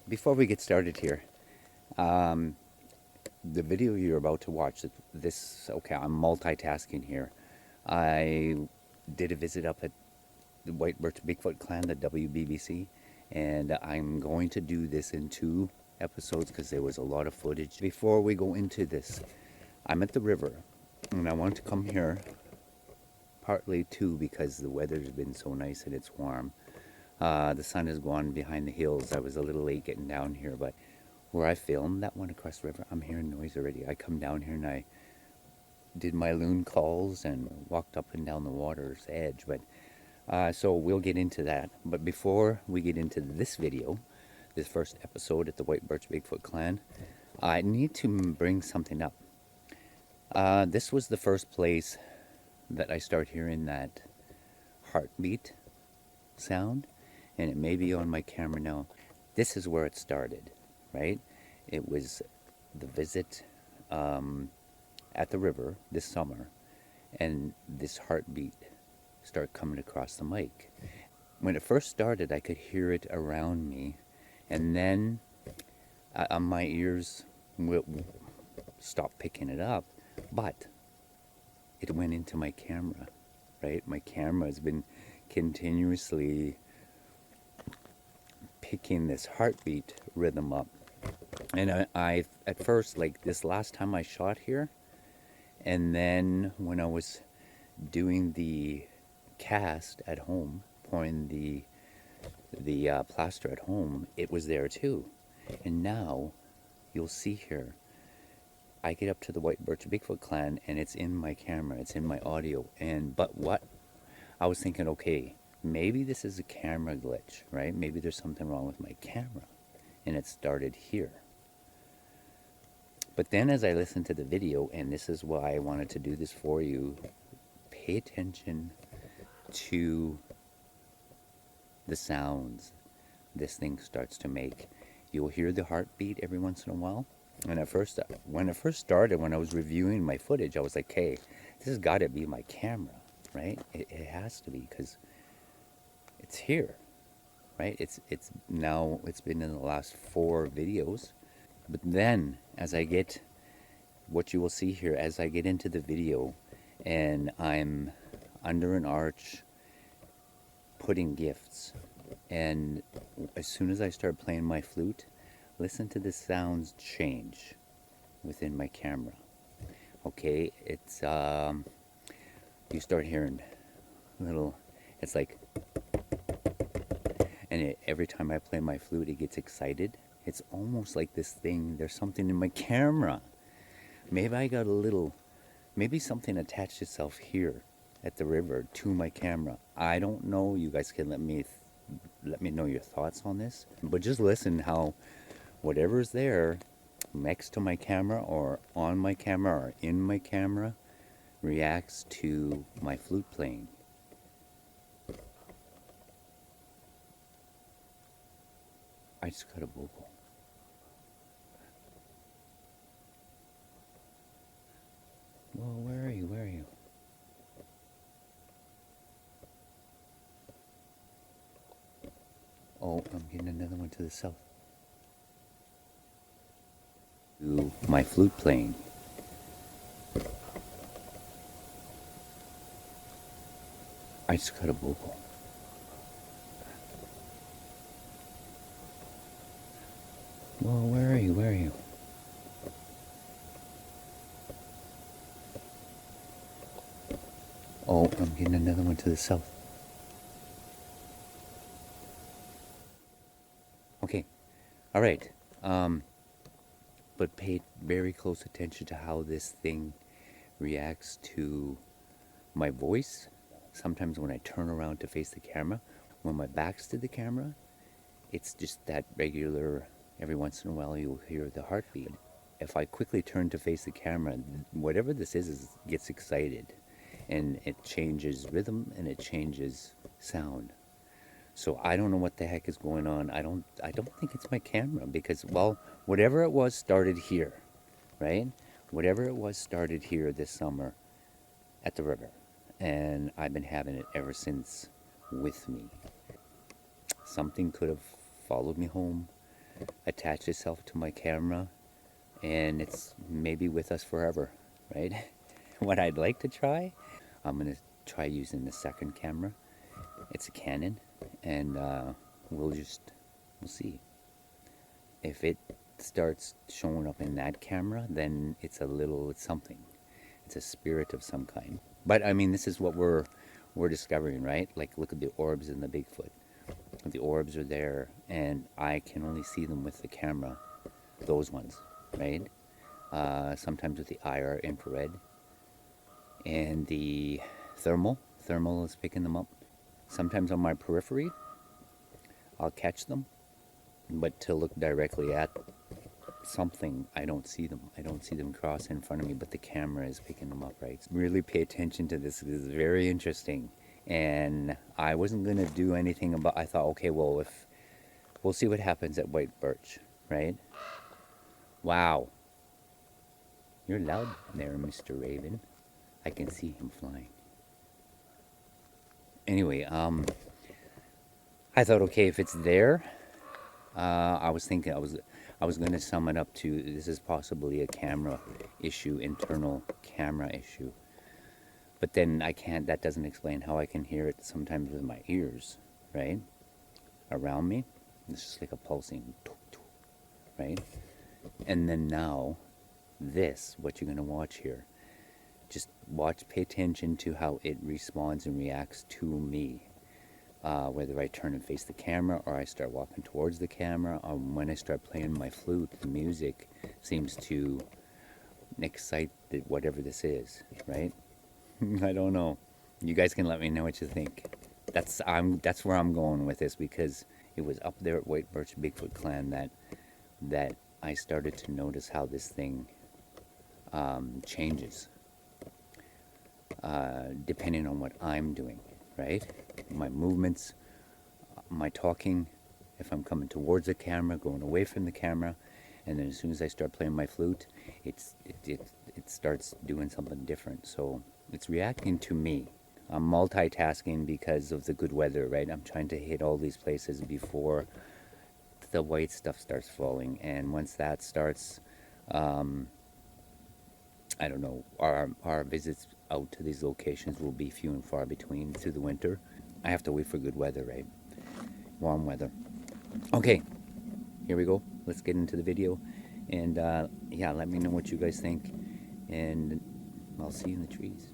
Before we get started here, um, the video you're about to watch, okay, I'm multitasking here. I did a visit up at the Birch Bigfoot Clan, the WBBC, and I'm going to do this in two episodes because there was a lot of footage. Before we go into this, I'm at the river, and I want to come here partly too because the weather's been so nice and it's warm. The sun has gone behind the hills. I was a little late getting down here, but where I filmed that one across the river, I'm hearing noise already. I come down here and I did my loon calls and walked up and down the water's edge. But so we'll get into that. But before we get into this video, this first episode at the White Birch Bigfoot Clan, I need to bring something up. This was the first place that I start hearing that heartbeat sound, and it may be on my camera now. This is where it started, right? It was the visit at the river this summer, and this heartbeat started coming across the mic. When it first started, I could hear it around me, and then my ears will stop picking it up, but it went into my camera, right? My camera has been continuously picking this heartbeat rhythm up. And I at first, like this last time I shot here, and then when I was doing the cast at home, pouring the plaster at home, it was there too. And now you'll see here, I get up to the White Birch Bigfoot Clan and it's in my camera, it's in my audio. But what I was thinking, okay, maybe this is a camera glitch, right? Maybe there's something wrong with my camera, and it started here. But then as I listened to the video, and this is why I wanted to do this for you, pay attention to the sounds this thing starts to make. You'll hear the heartbeat every once in a while. And at first, when it first started, when I was reviewing my footage, I was like, hey, this has got to be my camera, right? It has to be, because it's here, right? It's been in the last 4 videos. But then as I get, what you will see here, as I get into the video and I'm under an arch putting gifts, and as soon as I start playing my flute, listen to the sounds change within my camera. Okay, it's you start hearing little, it's like, and every time I play my flute, it gets excited. It's almost like this thing, there's something in my camera. Maybe I got maybe something attached itself here at the river to my camera. I don't know. You guys can let me know your thoughts on this. But just listen how whatever's there next to my camera or on my camera or in my camera reacts to my flute playing. I just got a vocal. Well, where are you? Where are you? Oh, I'm getting another one to the south. To my flute playing. I just got a vocal. Well, where are you? Where are you? Oh, I'm getting another one to the south. Okay, all right. But pay very close attention to how this thing reacts to my voice. Sometimes when I turn around to face the camera, when my back's to the camera, it's just that regular, every once in a while you'll hear the heartbeat. If I quickly turn to face the camera, whatever this is gets excited, and it changes rhythm and it changes sound. So I don't know what the heck is going on. I don't think it's my camera, because, well, whatever it was started here, right? Whatever it was started here this summer at the river, and I've been having it ever since with me. Something could have followed me home. attach itself to my camera, and it's maybe with us forever, right? What I'd like to try, I'm gonna try using the second camera. It's a Canon, and we'll see. If it starts showing up in that camera, then it's something. It's a spirit of some kind. But I mean, this is what we're discovering, right? Like, look at the orbs in the Bigfoot. The orbs are there, and I can only see them with the camera. Those ones, right? Sometimes with the IR infrared, and the thermal is picking them up. Sometimes on my periphery, I'll catch them, but to look directly at something, I don't see them. I don't see them cross in front of me, but the camera is picking them up, right? Really pay attention to this. This is very interesting. And I wasn't going to do anything about, I thought, okay, well, if we'll see what happens at White Birch, right? Wow. You're loud there, Mr. Raven. I can see him flying. Anyway, I thought, okay, if it's there, I was thinking I was going to sum it up to, this is possibly a camera issue, internal camera issue. But then that doesn't explain how I can hear it sometimes with my ears, right? Around me. It's just like a pulsing, right? And then now, what you're going to watch here, just pay attention to how it responds and reacts to me. Whether I turn and face the camera, or I start walking towards the camera, or when I start playing my flute, the music seems to excite whatever this is, right? I don't know. You guys can let me know what you think. That's where I'm going with this, because it was up there at White Birch Bigfoot Clan that I started to notice how this thing changes depending on what I'm doing, right? My movements, my talking, if I'm coming towards the camera, going away from the camera, and then as soon as I start playing my flute, it starts doing something different. So it's reacting to me. I'm multitasking because of the good weather, right? I'm trying to hit all these places before the white stuff starts falling, and once that starts, I don't know, our visits out to these locations will be few and far between through the winter. I have to wait for good weather, right? Warm weather. Okay, here we go. Let's get into the video. And yeah, let me know what you guys think. And I'll see you in the trees.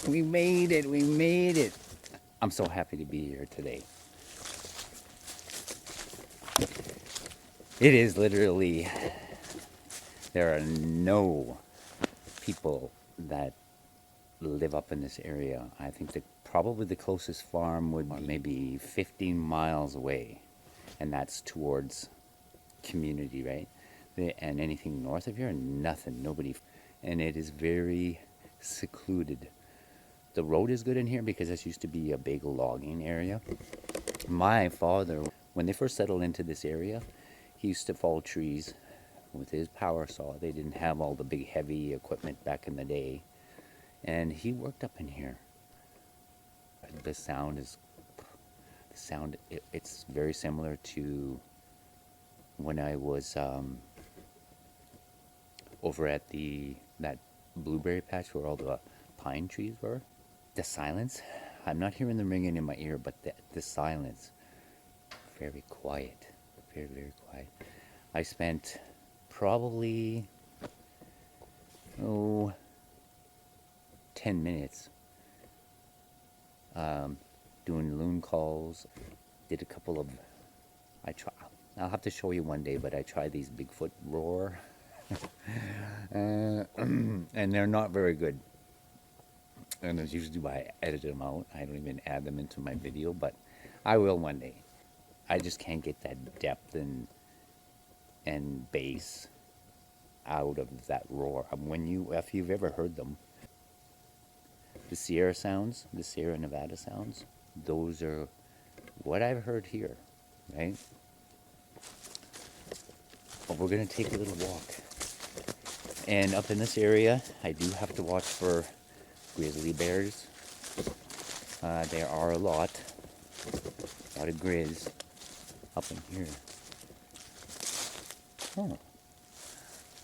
We made it, we made it. I'm so happy to be here today. It is literally, there are no people that live up in this area. I think that probably the closest farm would be maybe 15 miles away, and that's towards community, right? And anything north of here, nothing, nobody. And it is very secluded. The road is good in here because this used to be a bagel logging area. My father, when they first settled into this area, he used to fall trees with his power saw. They didn't have all the big heavy equipment back in the day. And he worked up in here. The sound is, it's very similar to when I was over at that blueberry patch where all the pine trees were. The silence, I'm not hearing the ringing in my ear, but the silence, very quiet, very, very quiet. I spent probably, 10 minutes doing loon calls. Did a couple of, I'll have to show you one day, but I tried these Bigfoot roar. And they're not very good. And it's usually why I edit them out. I don't even add them into my video, but I will one day. I just can't get that depth and bass out of that roar. If you've ever heard them, the Sierra sounds, the Sierra Nevada sounds, those are what I've heard here, right? But we're gonna take a little walk. And up in this area, I do have to watch for grizzly bears. There are a lot of grizz up in here. Oh,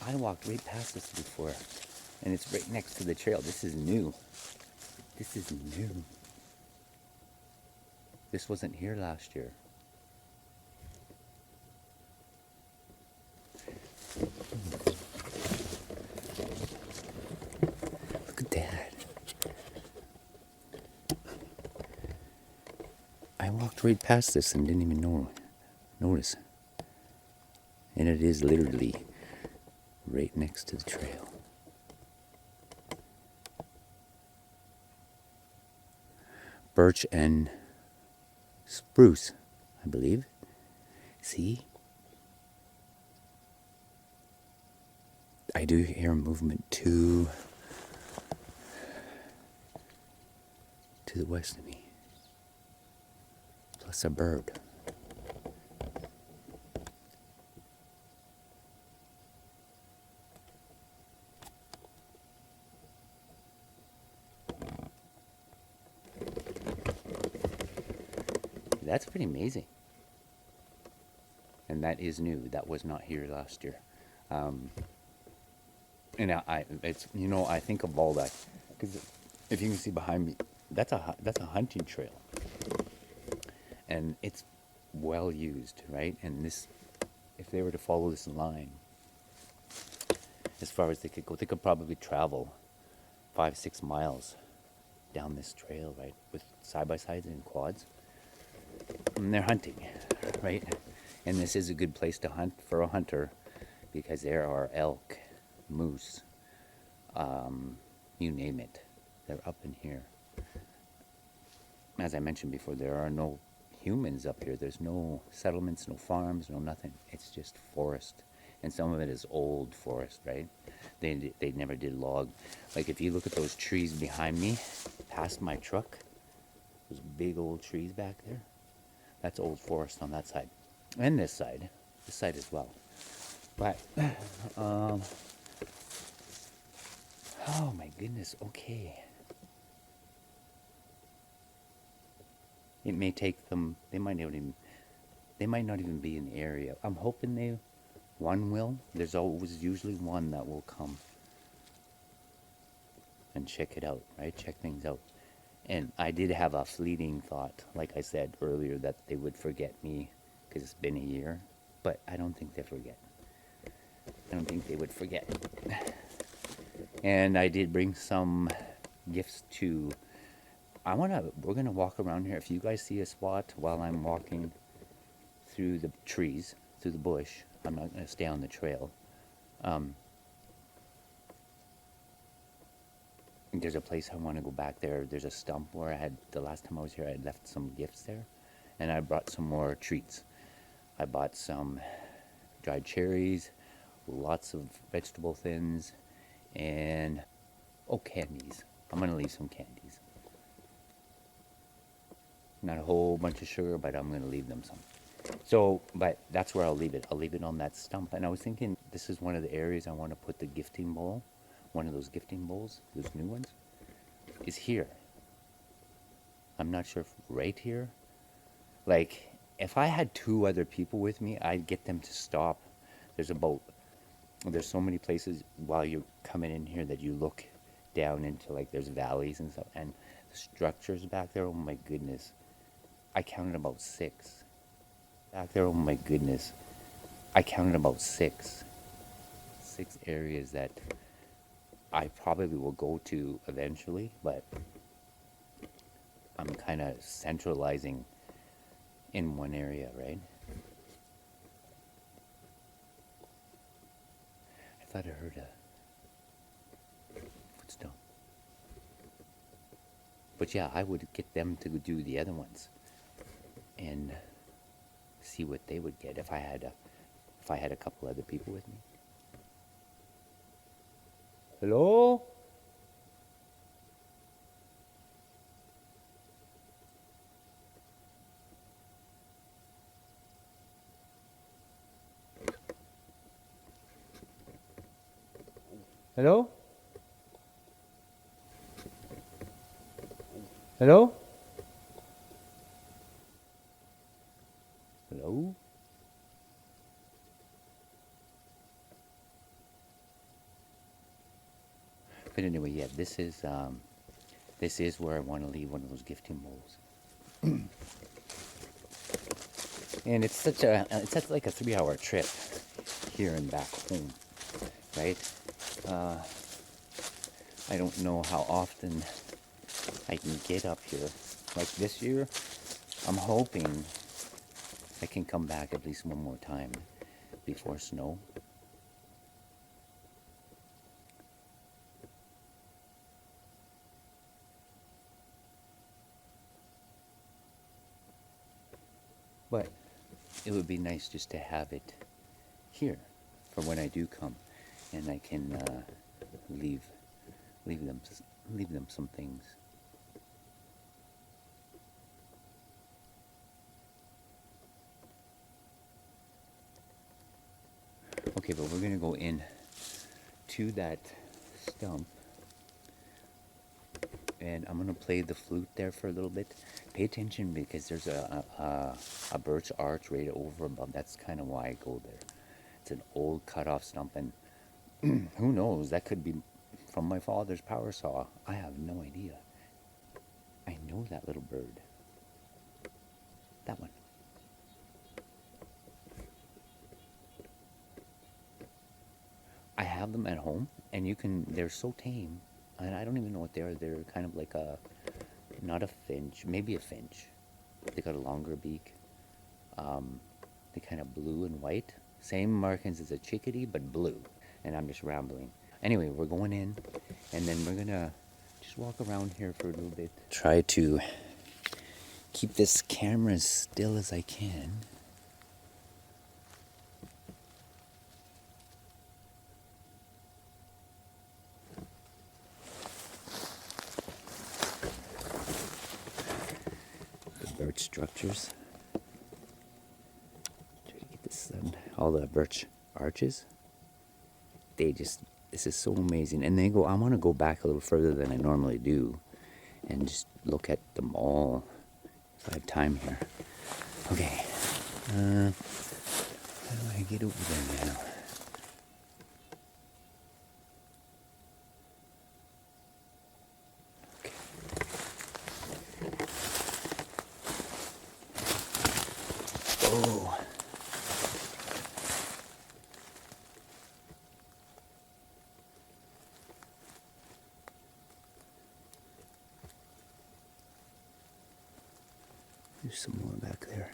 I walked right past this before, and it's right next to the trail. This is new. This is new. This wasn't here last year. Look at that. I walked right past this and didn't even notice. And it is literally right next to the trail. Birch and spruce, I believe. See? I do hear movement to the west of me. Plus a bird. That's pretty amazing. And that is new. That was not here last year. And I think of all that, because if you can see behind me, that's a hunting trail, and it's well used, right? And this, if they were to follow this line as far as they could go, they could probably travel 5-6 miles down this trail, right, with side-by-sides and quads. And they're hunting, right? And this is a good place to hunt for a hunter, because there are elk, moose, you name it. They're up in here. As I mentioned before, there are no humans up here. There's no settlements, no farms, no nothing. It's just forest. And some of it is old forest, right? They never did log. Like if you look at those trees behind me, past my truck, those big old trees back there, that's old forest on that side. And this side as well. But, oh my goodness, okay. It may take them, they might not even be in the area. I'm hoping one will. There's always usually one that will come and check it out, right? Check things out. And I did have a fleeting thought, like I said earlier, that they would forget me because it's been a year. But I don't think they forget. I don't think they would forget. And I did bring some gifts to... we're gonna walk around here. If you guys see a spot while I'm walking through the trees, through the bush, I'm not gonna stay on the trail. there's a place I want to go back there. There's a stump where I had, the last time I was here, I had left some gifts there. And I brought some more treats. I bought some dried cherries, lots of vegetable thins, and, oh, candies. I'm going to leave some candies. Not a whole bunch of sugar, but I'm going to leave them some. So, but that's where I'll leave it. I'll leave it on that stump. And I was thinking, this is one of the areas I want to put the gifting bowl. One of those gifting bowls, those new ones, is here. I'm not sure if right here. Like, if I had 2 other people with me, I'd get them to stop. There's so many places while you're coming in here that you look down into, like, there's valleys and stuff. And the structures back there, oh my goodness. I counted about 6. Back there, oh my goodness. I counted about 6. 6 areas that I probably will go to eventually, but I'm kind of centralizing in one area, right? I thought I heard a footstep. But yeah, I would get them to do the other ones and see what they would get if I had a couple other people with me. Hello? Hello? Hello? Hello? But anyway, yeah, this is where I want to leave one of those gifting bowls. And it's such like a 3-hour trip here and back home, right? I don't know how often I can get up here. Like this year, I'm hoping I can come back at least one more time before snow. But it would be nice just to have it here for when I do come, and I can leave them some things. Okay, but we're gonna go in to that stump, and I'm gonna play the flute there for a little bit. Pay attention because there's a birch arch right over above. That's kind of why I go there. It's an old cut-off stump, and who knows? That could be from my father's power saw. I have no idea. I know that little bird. That one. I have them at home, and they're so tame, and I don't even know what they are. They're kind of like not a finch, maybe a finch. They got a longer beak. They kind of blue and white. Same markings as a chickadee, but blue. And I'm just rambling. Anyway, we're going in, and then we're gonna just walk around here for a little bit. Try to keep this camera as still as I can. The birch structures. Try to get this done. All the birch arches. This is so amazing. And they go, I want to go back a little further than I normally do and just look at them all if I have time here. Okay. How do I get over there now? Okay. Oh. There's some more back there.